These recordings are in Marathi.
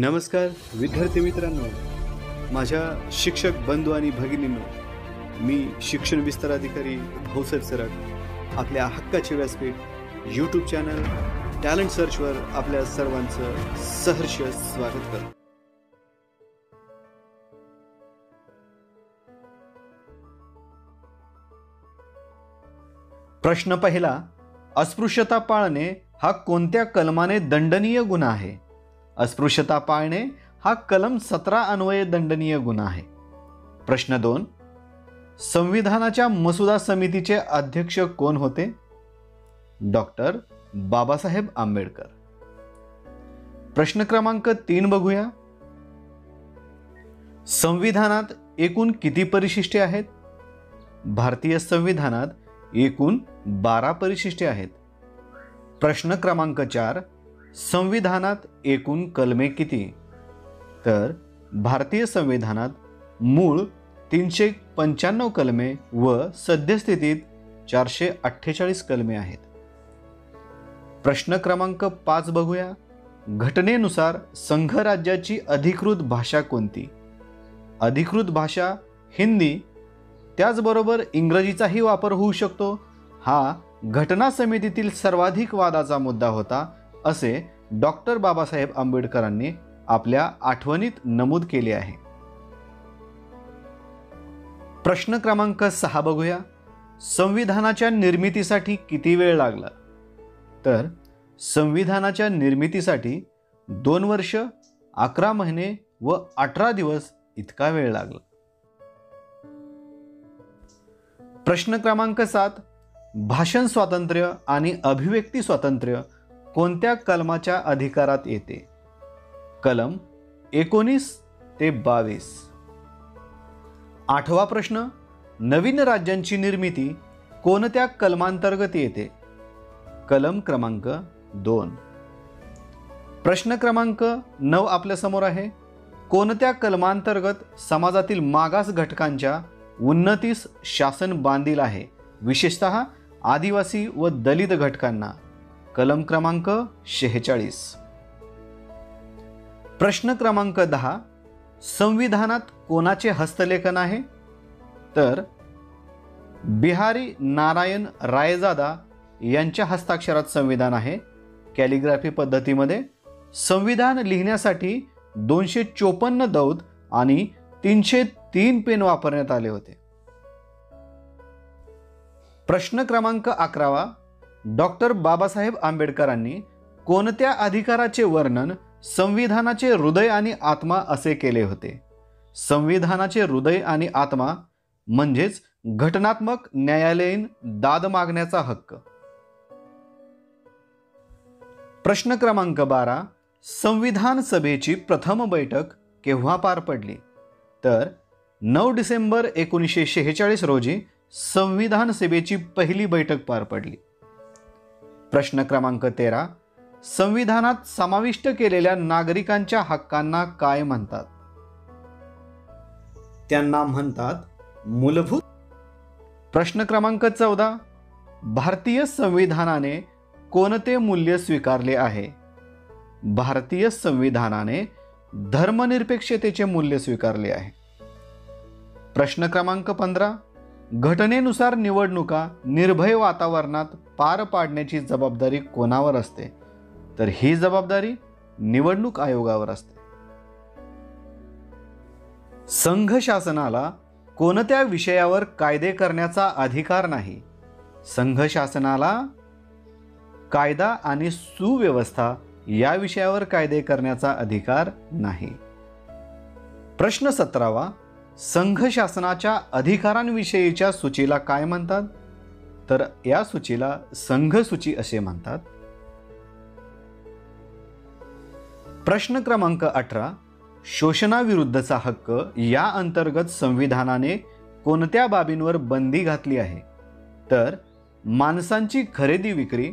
नमस्कार विद्यार्थी मित्रांनो, माझ्या शिक्षक बंधू आणि भगिनींनो, मी शिक्षण विस्तार अधिकारी भाऊसाहेब सरक आपल्या हक्काचे व्यासपीठ यूट्यूब चॅनल टॅलेंट सर्चवर आपल्या सर्वांचं सहर्ष स्वागत करतो। प्रश्न पहिला, अस्पृश्यता पाळणे हा कोणत्या कलमाने दंडनीय गुन्हा आहे? अस्पृश्यता पाळणे हा कलम 17 अन्वये दंडनीय गुन्हा आहे। प्रश्न 2, संविधानाच्या मसुदा समितीचे अध्यक्ष कोण होते? डॉक्टर बाबासाहेब आंबेडकर। प्रश्न क्रमांक 3 बघूया। संविधानात एकूण किती परिशिष्टे आहेत? भारतीय संविधानात एकूण 12 परिशिष्टे आहेत। प्रश्न क्रमांक 4, संविधानात एकूण कलमे किती? तर भारतीय संविधानात मूळ 395 कलमे व सद्यस्थितीत 448 कलमे आहेत। प्रश्न क्रमांक 5 बघूया। घटनेनुसार संघराज्याची अधिकृत भाषा कोणती? अधिकृत भाषा हिंदी, त्याचबरोबर इंग्रजीचाही वापर होऊ शकतो। हा घटना समितीतील सर्वाधिक वादाचा मुद्दा होता, असे डॉक्टर बाबासाहेब आंबेडकरांनी आपल्या आठवणीत नमूद केले आहे। प्रश्न क्रमांक 6 बघूया। संविधानाच्या निर्मितीसाठी किती वेळ लागला? तर संविधानाच्या निर्मितीसाठी 2 वर्ष 11 महिने व 18 दिवस इतका वेळ लागला। प्रश्न क्रमांक 7, भाषण स्वातंत्र्य आणि अभिव्यक्ती स्वातंत्र्य कोणत्या कलमाच्या अधिकारात येते? कलम 19 ते 22। 8वा प्रश्न, नवीन राज्यांची निर्मिती कोणत्या कलमांतर्गत येते? कलम क्रमांक 2। प्रश्न क्रमांक 9 आपल्या समोर आहे। कोणत्या कलमांतर्गत समाजातील मागास घटकांच्या उन्नतीस शासन बांधील आहे, विशेषतः आदिवासी व दलित घटकांना? कलम क्रमांक 46। प्रश्न क्रमांक 10, संविधानात कोणाचे हस्तलेखन आहे? तर बिहारी नारायण रायजादा यांच्या हस्ताक्षरात संविधान आहे। कॅलिग्राफी पद्धतीमध्ये संविधान लिहिण्यासाठी 254 दौत आणि 303 पेन वापरण्यात आले होते। प्रश्न क्रमांक 11, डॉक्टर बाबासाहेब आंबेडकरांनी कोणत्या अधिकाराचे वर्णन संविधानाचे हृदय आणि आत्मा असे केले होते? संविधानाचे हृदय आणि आत्मा म्हणजेच घटनात्मक न्यायालयीन दाद मागण्याचा हक्क। प्रश्न क्रमांक 12, संविधान सभेची प्रथम बैठक केव्हा पार पडली? तर 9 डिसेंबर 1946 रोजी संविधान सभेची पहिली बैठक पार पडली। प्रश्न क्रमांक 13, संविधानात समाविष्ट केलेल्या नागरिकांच्या हक्कांना काय म्हणतात? त्यांना म्हणतात मूलभूत। प्रश्न क्रमांक 14, भारतीय संविधानाने कोणते मूल्य स्वीकारले आहे? भारतीय संविधानाने धर्मनिरपेक्षतेचे मूल्य स्वीकारले आहे। प्रश्न क्रमांक 15, घटनेनुसार निवडणुका निर्भय वातावरणात पार पाडण्याची जबाबदारी कोणावर असते? तर ही जबाबदारी निवडणूक आयोगावर असते। संघ शासनाला कोणत्या विषयावर कायदे करण्याचा अधिकार नाही? संघ शासनाला कायदा आणि सुव्यवस्था या विषयावर कायदे करण्याचा अधिकार नाही। प्रश्न 17, संघ शासनाच्या अधिकारांविषयीच्या सूचीला काय म्हणतात? तर या सूचीला संघ सूची असे म्हणतात। प्रश्न क्रमांक 18, शोषणाविरुद्धचा हक्क या अंतर्गत संविधानाने कोणत्या बाबींवर बंदी घातली आहे? तर माणसांची खरेदी विक्री,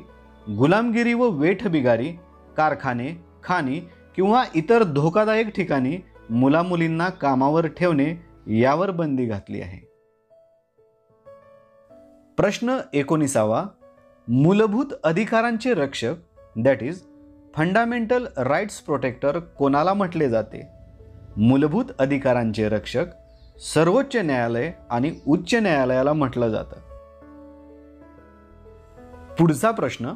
गुलामगिरी व वेठबिगारी, कारखाने, खाणी किंवा इतर धोकादायक ठिकाणी मुलामुलींना कामावर ठेवणे यावर बंदी घातली आहे। प्रश्न 19, मूलभूत अधिकारांचे रक्षक that is fundamental rights protector कोणाला म्हटले जाते? मूलभूत अधिकारांचे रक्षक सर्वोच्च न्यायालय आणि उच्च न्यायालयाला म्हटलं जातं. पुढचा प्रश्न,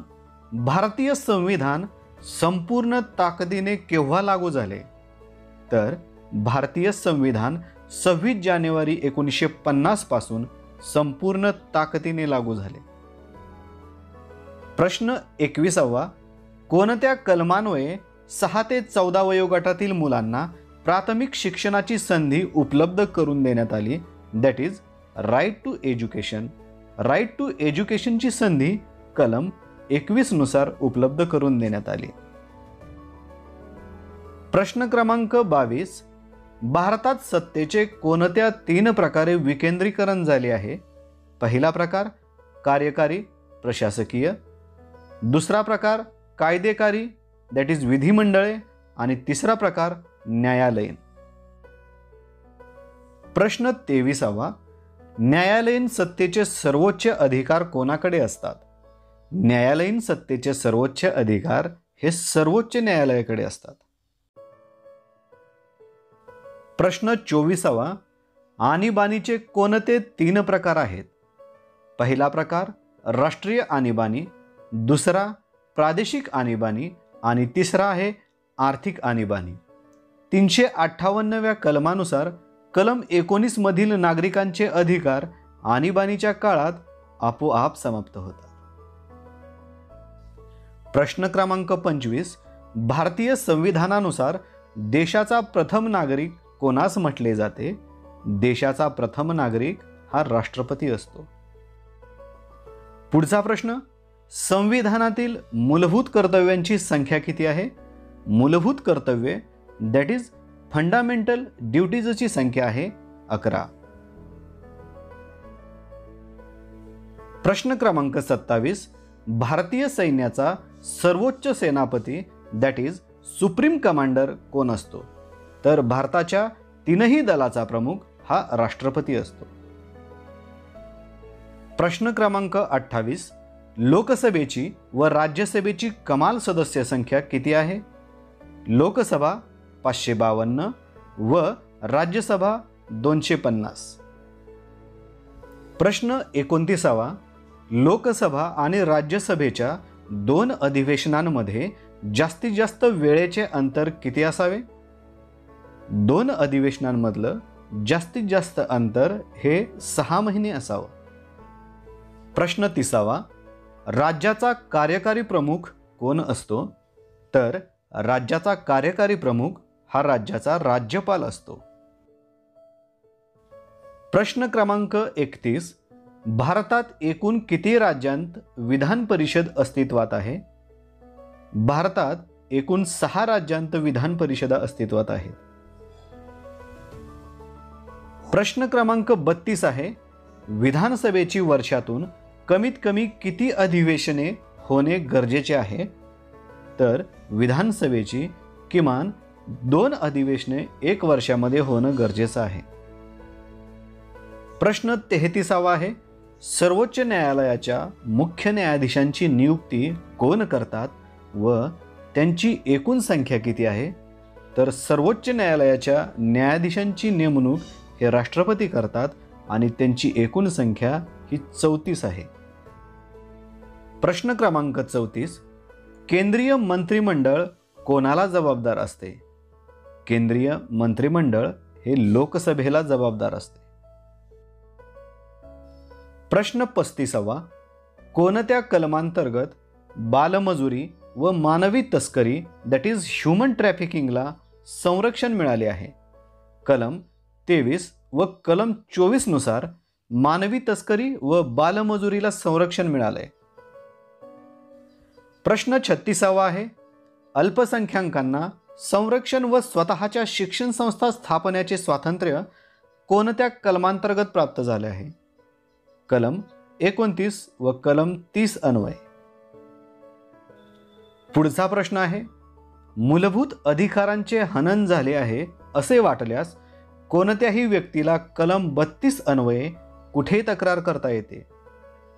भारतीय संविधान संपूर्ण ताकदीने केव्हा लागू झाले? तर भारतीय संविधान 26 जानेवारी 1950 पासून संपूर्ण ताकदीने लागू झाले. प्रश्न 21वा, कोणत्या कलमान्वये 6 ते 14 वयोगटातील मुलांना प्राथमिक शिक्षणाची संधी उपलब्ध करून देण्यात आली? That is right to education. Right to एज्युकेशनची संधी कलम 21 नुसार उपलब्ध करून देण्यात आली. प्रश्न क्रमांक 22, भारतात सत्तेचे कोणत्या 3 प्रकारे विकेंद्रीकरण झाले आहे? पहिला प्रकार कार्यकारी प्रशासकीय, दुसरा प्रकार कायदेकारी दॅट इज विधिमंडळे आणि तिसरा प्रकार न्यायालयीन. प्रश्न 23वा, न्यायालयीन सत्तेचे सर्वोच्च अधिकार कोणाकडे असतात? न्यायालयीन सत्तेचे सर्वोच्च अधिकार हे सर्वोच्च न्यायालयाकडे असतात. प्रश्न 24वा, आणीबाणीचे कोणते 3 प्रकार आहेत? पहिला प्रकार राष्ट्रीय आणीबाणी, दुसरा प्रादेशिक आणीबाणी आणि तिसरा आहे आर्थिक आणीबाणी. 358व्या कलमानुसार कलम 19 मधील नागरिकांचे अधिकार आणीबाणीच्या काळात आपोआप समाप्त होतात. प्रश्न क्रमांक 25, भारतीय संविधानानुसार देशाचा प्रथम नागरिक कोणास म्हटले जाते? देशाचा प्रथम नागरिक हा राष्ट्रपती असतो. पुढचा प्रश्न, संविधानातील मूलभूत कर्तव्यांची संख्या किती आहे? मूलभूत कर्तव्ये दॅट इज फंडामेंटल ड्युटीजची संख्या आहे 11. प्रश्न क्रमांक 27, भारतीय सैन्याचा सर्वोच्च सेनापती दॅट इज सुप्रीम कमांडर कोण असतो? तर भारताच्या 3ही दलाचा प्रमुख हा राष्ट्रपती असतो. प्रश्न क्रमांक 28, लोकसभेची व राज्यसभेची कमाल सदस्य संख्या किती आहे? लोकसभा 552 व राज्यसभा 250. प्रश्न 29वा, लोकसभा आणि राज्यसभेच्या 2 अधिवेशनांमध्ये जास्तीत जास्त वेळेचे अंतर किती असावे? 2 अधिवेशनांमधलं जास्तीत जास्त अंतर हे 6 महिने असावं. प्रश्न 30वा, राज्याचा कार्यकारी प्रमुख कोण असतो? तर राज्याचा कार्यकारी प्रमुख हा राज्याचा राज्यपाल असतो. प्रश्न क्रमांक 31, भारतात एकूण किती राज्यांत विधान परिषद अस्तित्वात आहे? भारतात एकूण 6 राज्यांत विधान परिषदा अस्तित्वात आहेत. प्रश्न क्रमांक 32 आहे, विधानसभेची वर्षातून कमीत कमी किती अधिवेशने होणे गरजेचे आहे? तर विधानसभेची किमान 2 अधिवेशने 1 वर्षामध्ये होणं गरजेचं आहे. प्रश्न 33वा आहे, सर्वोच्च न्यायालयाच्या मुख्य न्यायाधीशांची नियुक्ती कोण करतात व त्यांची एकूण संख्या किती आहे? तर सर्वोच्च न्यायालयाच्या न्यायाधीशांची नेमणूक हे राष्ट्रपती करतात आणि त्यांची एकूण संख्या ही 34 आहे. प्रश्न क्रमांक 34, केंद्रीय मंत्रिमंडळ कोणाला जबाबदार असते? केंद्रीय मंत्रिमंडळ हे लोकसभेला जबाबदार असते. प्रश्न 35वा, कोणत्या कलमांतर्गत बालमजुरी व मानवी तस्करी दॅट इज ह्युमन ट्रॅफिकिंगला संरक्षण मिळाले आहे? कलम 23 व कलम 24 नुसार मानवी तस्करी व बालमजुरीला संरक्षण मिळाले. प्रश्न 36वा आहे, अल्पसंख्याकांना संरक्षण व स्वतःच्या शिक्षण संस्था स्थापण्याचे स्वातंत्र्य कोणत्या कलमांतर्गत प्राप्त झाले आहे? कलम 29 व कलम 30 अन्वये. पुढचा प्रश्न आहे, मूलभूत अधिकारांचे हनन झाले आहे असे वाटल्यास कोणत्याही व्यक्तीला कलम 32 अन्वये कुठे तक्रार करता येते?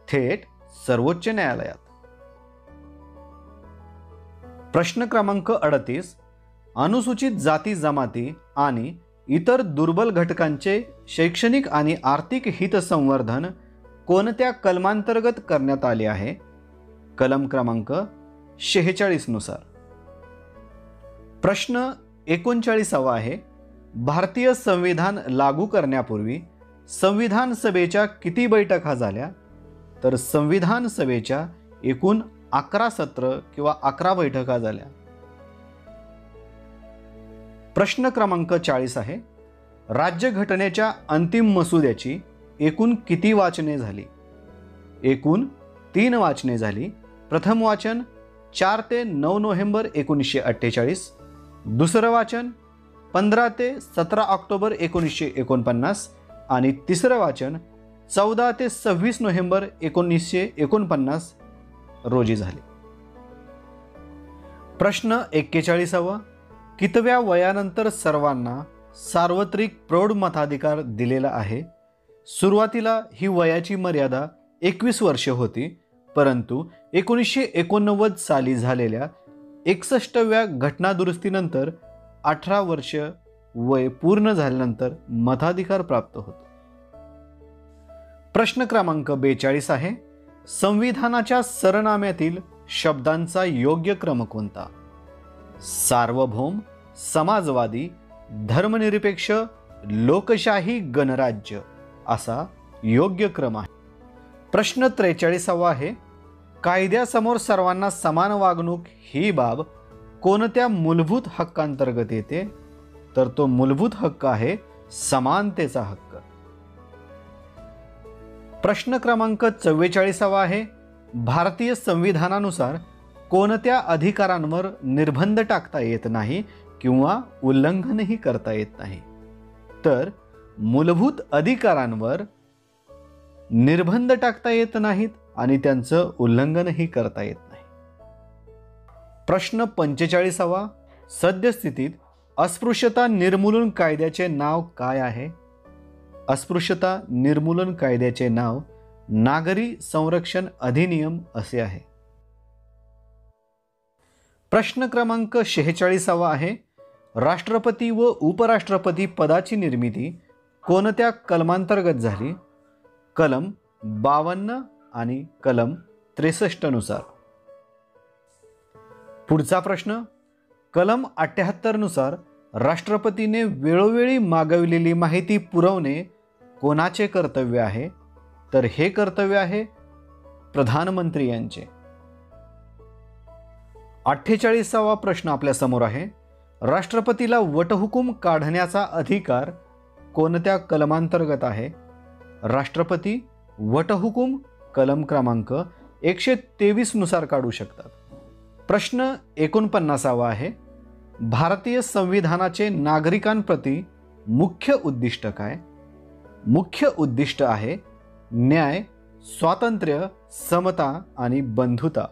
थेट सर्वोच्च न्यायालयात. प्रश्न क्रमांक 38. अनुसूचित जाती जमाती आणि इतर दुर्बल घटकांचे शैक्षणिक आणि आर्थिक हित संवर्धन कोणत्या कलमांतर्गत करण्यात आले आहे? कलम क्रमांक 46 नुसार. प्रश्न 39 आहे. भारतीय संविधान लागू करण्यापूर्वी संविधान सभेच्या किती बैठका झाल्या? तर संविधान सभेच्या एकूण 11 सत्र किंवा 11 बैठका झाल्या. प्रश्न क्रमांक 40 आहे. राज्यघटनेच्या अंतिम मसुद्याची एकूण किती वाचने झाली? एकूण 3 वाचने झाली. प्रथम वाचन 4 ते 9 नोव्हेंबर 1948, दुसरं वाचन 15 ते 17 ऑक्टोबर 1949 आणि तिसरं वाचन 14 ते 26 नोव्हेंबर 1949 रोजी झाले. प्रश्न 41. कितव्या वयानंतर सर्वांना सार्वत्रिक प्रौढ मताधिकार दिलेला आहे? सुरुवातीला ही वयाची मर्यादा 21 वर्षे होती, परंतु 1989 साली झालेल्या 61व्या घटनादुरुस्तीनंतर 18 वर्ष वय पूर्ण झाल्यानंतर मताधिकार प्राप्त होतो. प्रश्न क्रमांक 42 आहे. संविधानाच्या सरनाम्यातील शब्दांचा योग्य क्रम कोणता? सार्वभौम, समाजवादी, धर्मनिरपेक्ष, लोकशाही, गणराज्य असा योग्य क्रम आहे. प्रश्न 43 आहे. कायद्यासमोर सर्वांना समान वागणूक ही बाब कोणत्या मूलभूत हक्कांतर्गत येते? तर तो मूलभूत हक्क आहे समानतेचा हक्क. प्रश्न क्रमांक 44 आहे. भारतीय संविधानानुसार कोणत्या अधिकारांवर निर्बंध टाकता येत नाही किंवा उल्लंघनही करता येत नाही? तर मूलभूत अधिकारांवर निर्बंध टाकता येत नाहीत आणि त्यांचं उल्लंघनही करता येत नाही. प्रश्न 45. सद्यस्थितीत अस्पृश्यता निर्मूलन कायद्याचे नाव काय आहे? अस्पृश्यता निर्मूलन कायद्याचे नाव नागरी संरक्षण अधिनियम असे आहे. प्रश्न क्रमांक 46 आहे. राष्ट्रपती व उपराष्ट्रपती पदाची निर्मिती कोणत्या कलमांतर्गत झाली? कलम 52 आणि कलम 63 नुसार. पुढचा प्रश्न. कलम 78 नुसार राष्ट्रपतीने वेळोवेळी मागविलेली माहिती पुरवणे कोणाचे कर्तव्य आहे? तर हे कर्तव्य आहे प्रधानमंत्री यांचे. 48वा प्रश्न आपल्या समोर आहे. राष्ट्रपतीला वटहुकूम काढण्याचा अधिकार कोणत्या कलमांतर्गत आहे? राष्ट्रपती वटहुकूम कलम क्रमांक 123 नुसार काढू शकतात. प्रश्न 49 आहे. भारतीय संविधानाचे नागरिकांप्रती मुख्य उद्दिष्ट काय? मुख्य उद्दिष्ट आहे न्याय, स्वातंत्र्य, समता आणि बंधुता.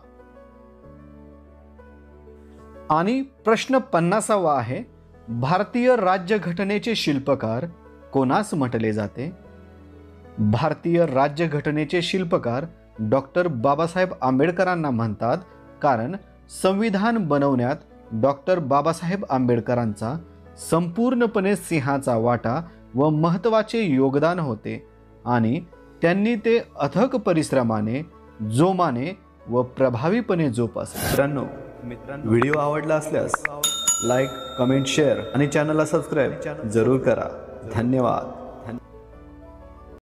आणि प्रश्न 50 आहे. भारतीय राज्यघटनेचे शिल्पकार कोणास म्हटले जाते? भारतीय राज्यघटनेचे शिल्पकार डॉक्टर बाबासाहेब आंबेडकरांना म्हणतात, कारण संविधान बनवण्यात डॉक्टर बाबासाहेब आंबेडकरांचा संपूर्णपणे सिंहाचा वाटा व महत्त्वाचे योगदान होते आणि त्यांनी ते अथक परिश्रमाने, जोमाने व प्रभावीपणे जोपासले. मित्रांनो, व्हिडिओ आवडला असल्यास लाईक, कमेंट, शेअर आणि चॅनलला सबस्क्राईब जरूर करा. धन्यवाद.